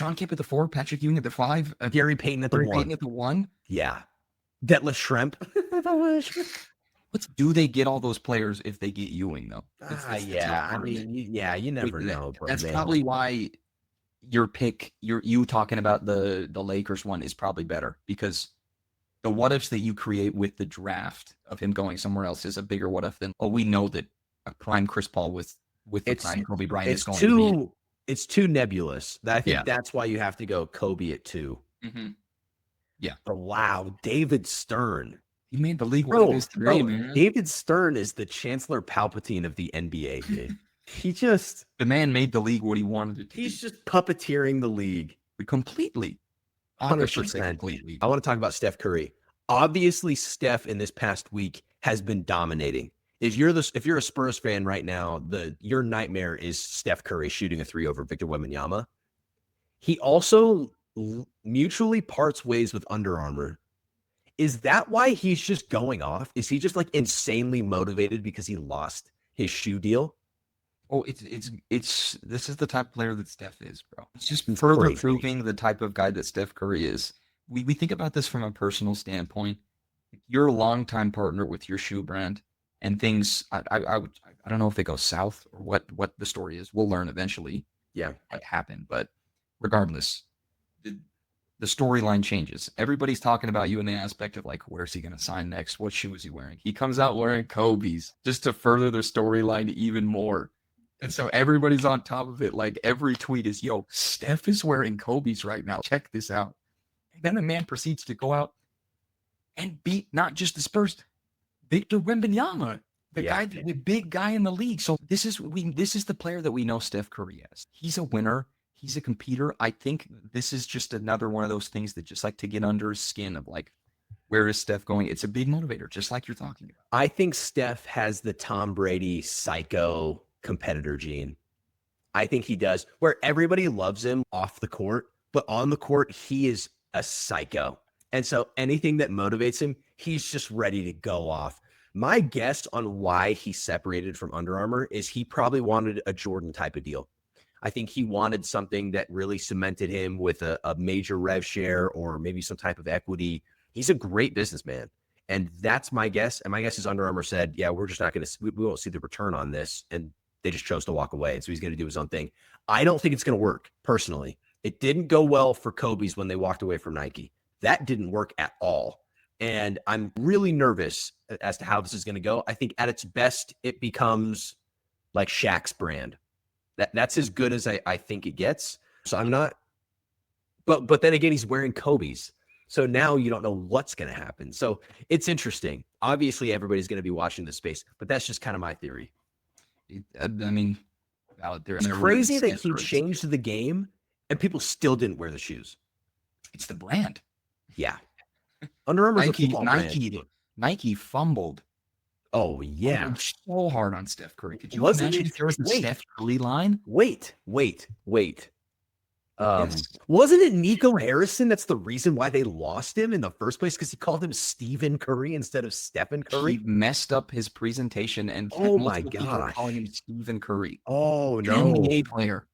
at the 4, Patrick Ewing at the 5, Gary Payton at the Gary 1. Payton at the 1. Yeah. Detlef Schrempf. Do they get all those players if they get Ewing though? That's Yeah. not I hard. mean, you never know. Bro, That's man. probably why your pick, you talking about the Lakers one is probably better, because the what ifs that you create with the draft of him going somewhere else is a bigger what if than, oh, we know that a prime Chris Paul with the prime Kobe Bryant is going to be. It's too nebulous. I think Yeah. that's why you have to go Kobe at 2. Mhm. But wow, David Stern. He made the league what it is today, man. David Stern is the Chancellor Palpatine of the NBA, dude. The man made the league what he wanted it to He's be. just puppeteering the league. Completely. 100%. Completely. I want to talk about Steph Curry. Obviously, Steph in this past week has been dominating. If you're a Spurs fan right now, your nightmare is Steph Curry shooting a 3 over Victor Wembanyama. He also mutually parts ways with Under Armour. Is that why he's just going off? Is he just like insanely motivated because he lost his shoe deal? Oh, this is the type of player that Steph is, bro. It's just It's further crazy. proving the type of guy that Steph Curry is. We think about this from a personal standpoint. You're a longtime partner with your shoe brand, and things I don't know if they go south or what the story is. We'll learn eventually. Yeah. What happened, but regardless, the storyline changes. Everybody's talking about you in the aspect of like, where's he going to sign next? What shoe is he wearing? He comes out wearing Kobe's just to further the storyline even more. And so everybody's on top of it. Like every tweet is, yo, Steph is wearing Kobe's right now. Check this out. And then the man proceeds to go out and beat not just the Spurs, Victor Wembanyama, the big guy in the league. So this is the player that we know Steph Curry as. He's a winner. He's a competitor. I think this is just another one of those things that just like to get under his skin of like, where is Steph going? It's a big motivator, just like you're talking about. I think Steph has the Tom Brady psycho competitor gene. I think he does, where everybody loves him off the court, but on the court, he is a psycho. And so anything that motivates him, he's just ready to go off. My guess on why he separated from Under Armour is he probably wanted a Jordan type of deal. I think he wanted something that really cemented him with a major rev share or maybe some type of equity. He's a great businessman. And that's my guess. And my guess is Under Armour said, yeah, we're just not going to, we won't see the return on this. And they just chose to walk away. And so he's going to do his own thing. I don't think it's going to work personally. It didn't go well for Kobe's when they walked away from Nike. That didn't work at all. And I'm really nervous as to how this is going to go. I think at its best, it becomes like Shaq's brand. That's as good as I think it gets. So I'm not, but then again, he's wearing Kobe's. So now you don't know what's going to happen. So it's interesting. Obviously, everybody's going to be watching this space, but that's just kind of my theory. I mean, out there, It's crazy that he changed the game and people still didn't wear the shoes. It's the brand. Yeah. Under Armour's a football brand. Nike fumbled. Oh, yeah. So hard on Steph Curry. Could you imagine if there was a Steph Curry line? Wait. Wasn't it Nico Harrison that's the reason why they lost him in the first place? Because he called him Stephen Curry instead of Stephen Curry? He messed up his presentation and oh my god, calling him Stephen Curry. Oh no, NBA player.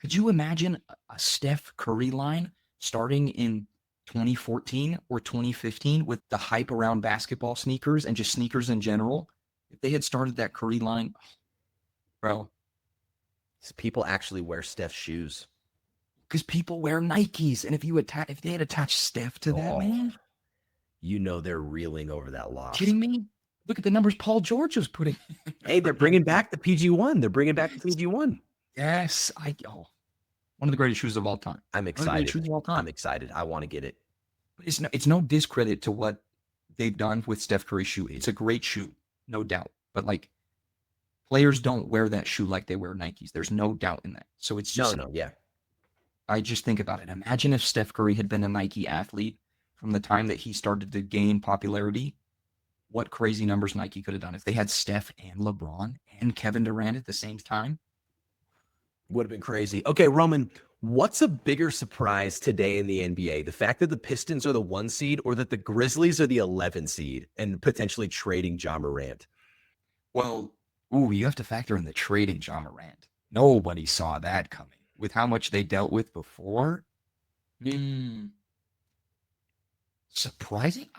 Could you imagine a Steph Curry line starting in 2014 or 2015 with the hype around basketball sneakers and just sneakers in general? If they had started that Curry line, bro. People actually wear Steph's shoes. Because people wear Nikes, and if they had attached Steph to that, man, you know they're reeling over that loss. Kidding me? Look at the numbers Paul George was putting. Hey, they're bringing back the PG1. They're bringing back the PG1. Yes, one of the greatest shoes of all time. I'm excited. I'm excited. I want to get it. But it's no discredit to what they've done with Steph Curry's shoe. It's a great shoe, no doubt. But like, players don't wear that shoe like they wear Nikes. There's no doubt in that. So it's just yeah. I just think about it. Imagine if Steph Curry had been a Nike athlete from the time that he started to gain popularity. What crazy numbers Nike could have done if they had Steph and LeBron and Kevin Durant at the same time. Would have been crazy. Okay, Rhoman, what's a bigger surprise today in the NBA? The fact that the Pistons are the 1 seed or that the Grizzlies are the 11 seed and potentially trading Ja Morant? Well, you have to factor in the trading Ja Morant. Nobody saw that coming. With how much they dealt with before? Surprising?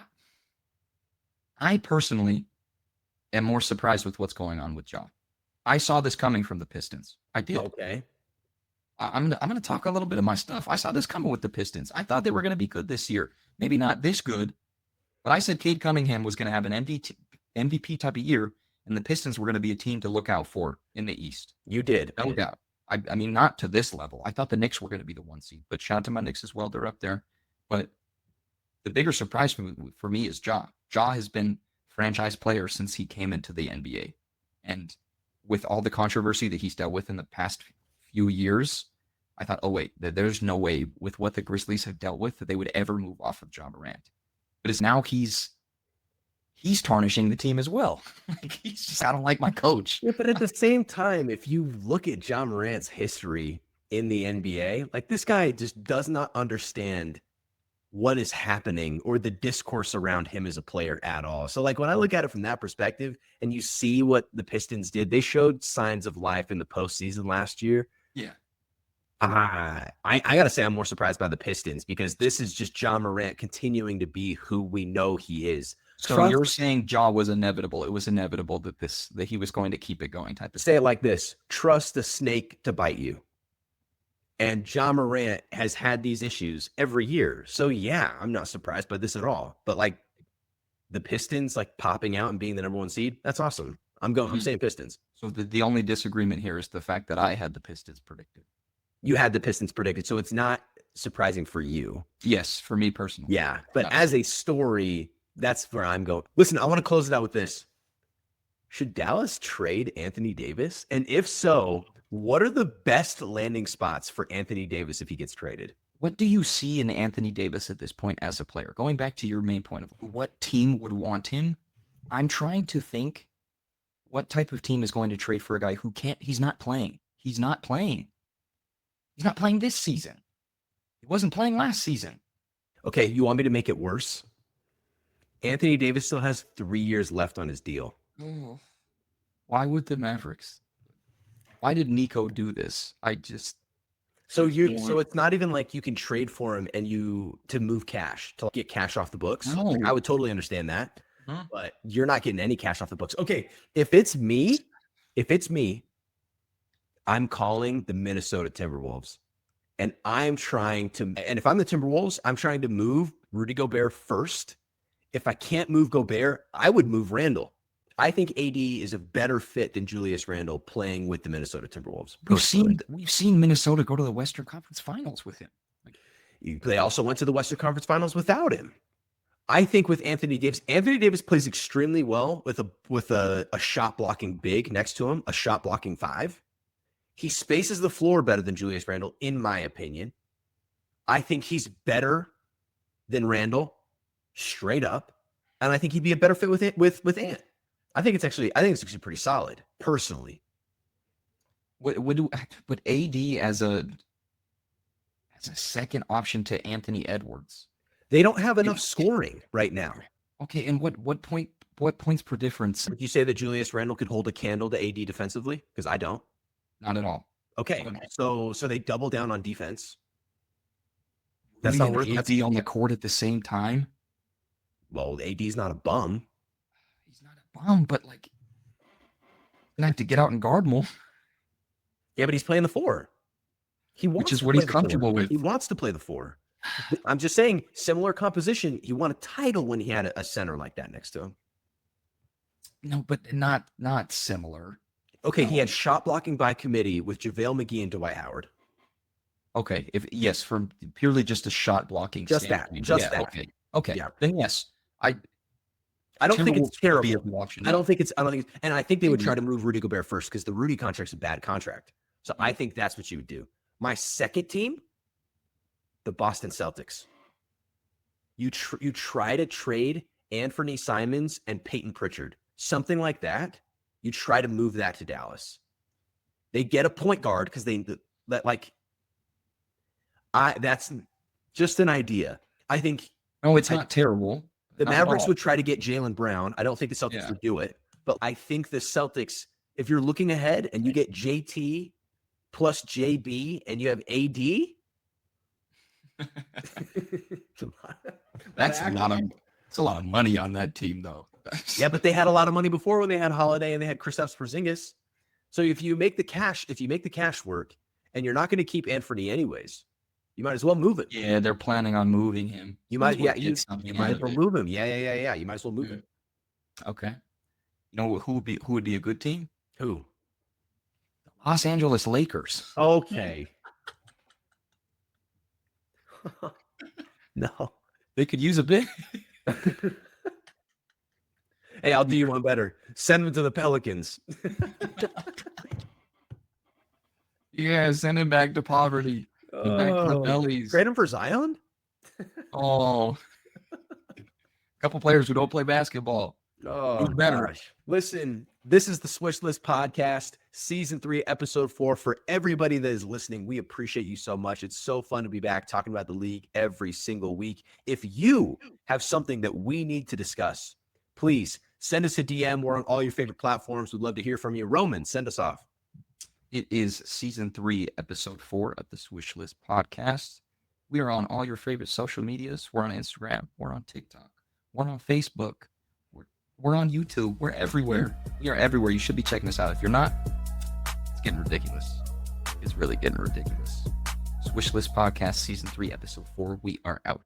I personally am more surprised with what's going on with Ja. I saw this coming from the Pistons. I did. Okay. I'm going to talk a little bit of my stuff. I saw this coming with the Pistons. I thought they were going to be good this year. Maybe not this good, but I said Cade Cunningham was going to have an MVP type of year, and the Pistons were going to be a team to look out for in the East. You did. No doubt. I mean, not to this level. I thought the Knicks were going to be the 1 seed, but shout out to my Knicks as well. They're up there. But the bigger surprise for me is Ja. Ja has been franchise player since he came into the NBA. And with all the controversy that he's dealt with in the past few years, I thought, oh, wait, there's no way with what the Grizzlies have dealt with that they would ever move off of Ja Morant. But it's now he's tarnishing the team as well. He's just, I don't like my coach. Yeah, but at the same time, if you look at Ja Morant's history in the NBA, like this guy just does not understand what is happening or the discourse around him as a player at all. So like when I look at it from that perspective and you see what the Pistons did, they showed signs of life in the postseason last year. Yeah. I got to say I'm more surprised by the Pistons because this is just Ja Morant continuing to be who we know he is. So you're saying Ja was inevitable. It was inevitable that he was going to keep it going type of Say it like this. Trust the snake to bite you. And Ja Morant has had these issues every year. So yeah, I'm not surprised by this at all. But like the Pistons like popping out and being the number 1 seed, that's awesome. I'm saying Pistons. So the only disagreement here is the fact that I had the Pistons predicted. You had the Pistons predicted, so it's not surprising for you. Yes, for me personally. Yeah, but as a story, that's where I'm going. Listen, I want to close it out with this. Should Dallas trade Anthony Davis? And if so, what are the best landing spots for Anthony Davis if he gets traded? What do you see in Anthony Davis at this point as a player? Going back to your main point of what team would want him, I'm trying to think what type of team is going to trade for a guy who he's not playing. He's not playing this season. He wasn't playing last season. Okay, you want me to make it worse? Anthony Davis still has 3 years left on his deal. Oh. Why would the Mavericks? Why did Nico do this? So it's not even like you can trade for him and to move cash, to get cash off the books. No. Like, I would totally understand that. Huh? But you're not getting any cash off the books. Okay, if it's me, I'm calling the Minnesota Timberwolves. And if I'm the Timberwolves, I'm trying to move Rudy Gobert first. If I can't move Gobert, I would move Randall. I think AD is a better fit than Julius Randle playing with the Minnesota Timberwolves. We've seen Minnesota go to the Western Conference Finals with him. They also went to the Western Conference Finals without him. I think with Anthony Davis plays extremely well with a shot blocking big next to him, a shot blocking 5. He spaces the floor better than Julius Randle, in my opinion. I think he's better than Randle, straight up, and I think he'd be a better fit with Ant. I think it's actually pretty solid, personally. Would AD as a second option to Anthony Edwards? They don't have enough scoring right now. Okay, and what points per difference? Would you say that Julius Randle could hold a candle to AD defensively? Because I don't. Not at all. Okay, so they double down on defense. That's not worth AD on the court at the same time. Well, AD's not a bum. He's not a bum, but like, gonna have to get out and guard more. Yeah, but he's playing the 4. Which is what he's comfortable with. He wants to play the 4. I'm just saying, similar composition. He won a title when he had a center like that next to him. No, but not similar. Okay, he had shot blocking by committee with JaVale McGee and Dwight Howard. Okay, from purely just a shot blocking standpoint. That. Okay. Yeah. Then yes, I don't think it's terrible. I don't think it's, and I think they would try to move Rudy Gobert first because the Rudy contract's a bad contract. So I think that's what you would do. My second team, the Boston Celtics. You try to trade Anthony Simons and Peyton Pritchard, something like that. You try to move that to Dallas. They get a point guard because that's just an idea. I think. No, it's not terrible. The Mavericks would try to get Jaylen Brown. I don't think the Celtics would do it, but I think the Celtics, if you're looking ahead and you get JT plus JB and you have AD, that's a lot of money on that team, though. Yeah, but they had a lot of money before when they had Holiday and they had Kristaps Porzingis. So if you make the cash work, and you're not going to keep Anthony anyways, you might as well move it. Yeah, they're planning on moving him. You might as well move him. Yeah. You might as well move him. Okay. You know who would be a good team? Who? The Los Angeles Lakers. Okay. No, they could use a bit. Hey, I'll do you one better. Send him to the Pelicans. Yeah, send him back to poverty. Trade him for Zion? A couple players who don't play basketball. Oh, better. Gosh. Listen, this is the Swish List Podcast, Season 3, Episode 4. For everybody that is listening, we appreciate you so much. It's so fun to be back talking about the league every single week. If you have something that we need to discuss, please send us a DM. We're on all your favorite platforms. We'd love to hear from you. Rhoman, send us off. It is Season 3, Episode 4 of the Swish List Podcast. We are on all your favorite social medias. We're on Instagram. We're on TikTok. We're on Facebook. We're on YouTube. We're everywhere. We are everywhere. You should be checking us out. If you're not, it's getting ridiculous. It's really getting ridiculous. Swish List Podcast, Season 3, Episode 4. We are out.